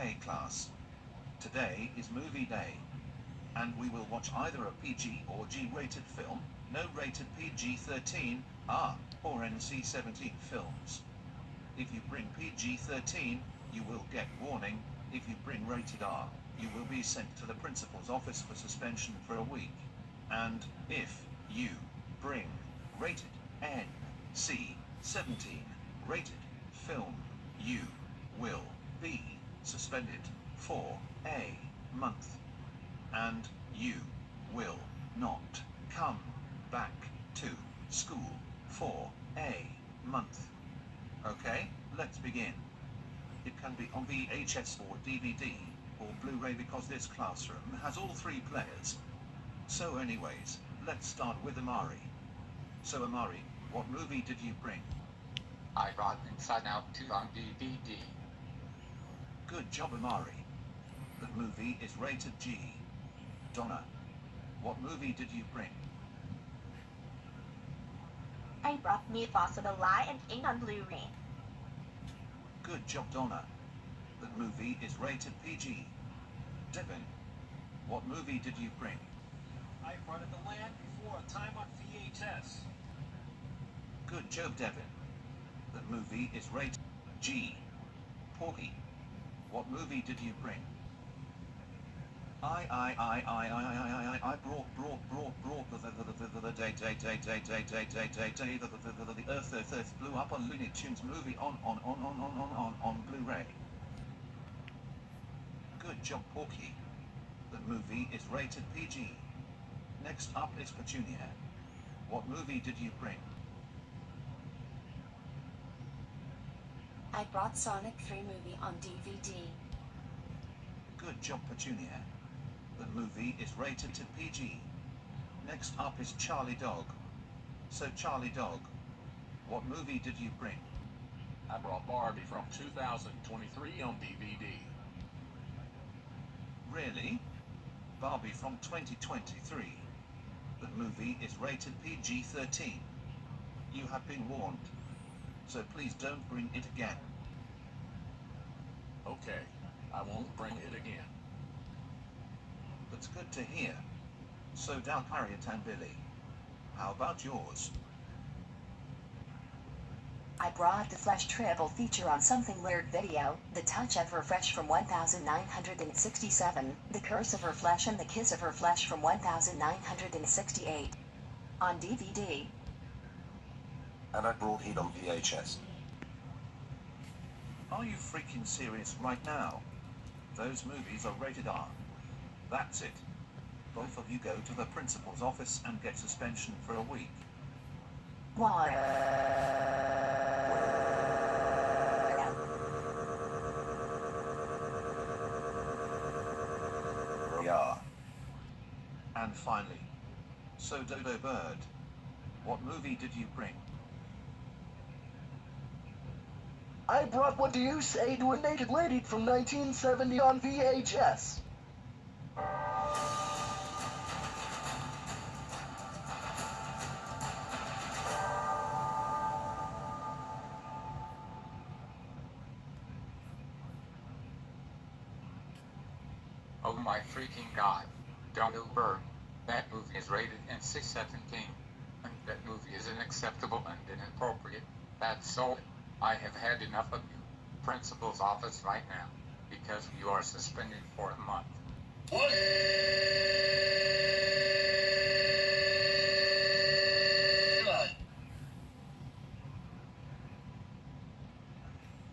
Okay class, today is movie day, and we will watch either a PG or G-rated film, no rated PG-13, R, or NC-17 films. If you bring PG-13, you will get warning. If you bring rated R, you will be sent to the principal's office for suspension for a week. And if you bring rated NC-17 rated film, you will be suspended for a month. And you will not come back to school for a month. Okay, let's begin. It can be on VHS or DVD, or Blu-ray because this classroom has all three players. So anyways, let's start with Amari. So Amari, what movie did you bring? I brought Inside Out 2 on DVD. Good job Amari. The movie is rated G. Donna, what movie did you bring? I brought Meat Boss of the Lion King on Blu-ray. Good job Donna. The movie is rated PG. Devin, what movie did you bring? I brought it The Land Before Time on VHS. Good job Devin. The movie is rated G. Porky, what movie did you bring? I brought the Earth blew up on Looney Tunes movie on Blu-ray. Good job Porky. The movie is rated PG. Next up is Petunia. What movie did you bring? I brought Sonic 3 movie on DVD. Good job Petunia. The movie is rated to PG. Next up is Charlie Dog. So Charlie Dog, what movie did you bring? I brought Barbie from 2023 on DVD. Really? Barbie from 2023. The movie is rated PG-13. You have been warned. So please don't bring it again. Okay, I won't bring it again. That's good to hear. So Dal Harriet and Billy, how about yours? I brought the Flesh Triple feature on Something Weird video, The Touch of Her Flesh from 1967, The Curse of Her Flesh and The Kiss of Her Flesh from 1968. On DVD. And I brought it on VHS. Are you freaking serious right now? Those movies are rated R. That's it. Both of you go to the principal's office and get suspension for a week. Why? Yeah. And finally, so Dodo Bird, what movie did you bring? I brought What Do You Say to a Naked Lady from 1970 on VHS. Oh my freaking god. Dodo Bird. That movie is rated NC-17. And that movie is unacceptable and inappropriate. That's all. I have had enough of you. Principal's office right now. Because you are suspended for a month.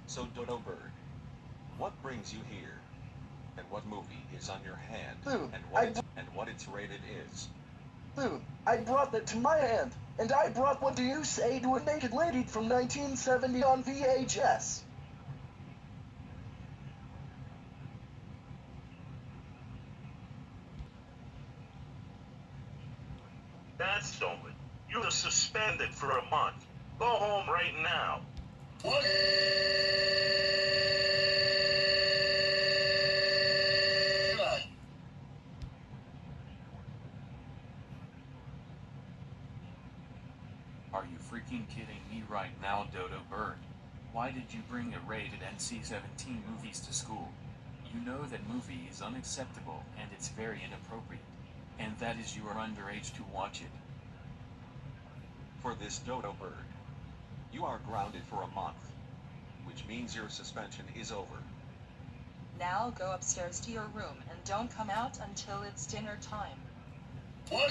So Dodo Bird, what brings you here? And what movie is on your hand? Dude, and what its rated is? Dude, I brought that to my hand. And I brought What Do You Say to a Naked Lady from 1970 on VHS. That's over. You're suspended for a month. Go home right now. What? Are you freaking kidding me right now, Dodo Bird? Why did you bring a rated NC-17 movies to school? You know that movie is unacceptable and it's very inappropriate. And that is you are underage to watch it. For this Dodo bird, you are grounded for a month, which means your suspension is over. Now go upstairs to your room and don't come out until it's dinner time. What?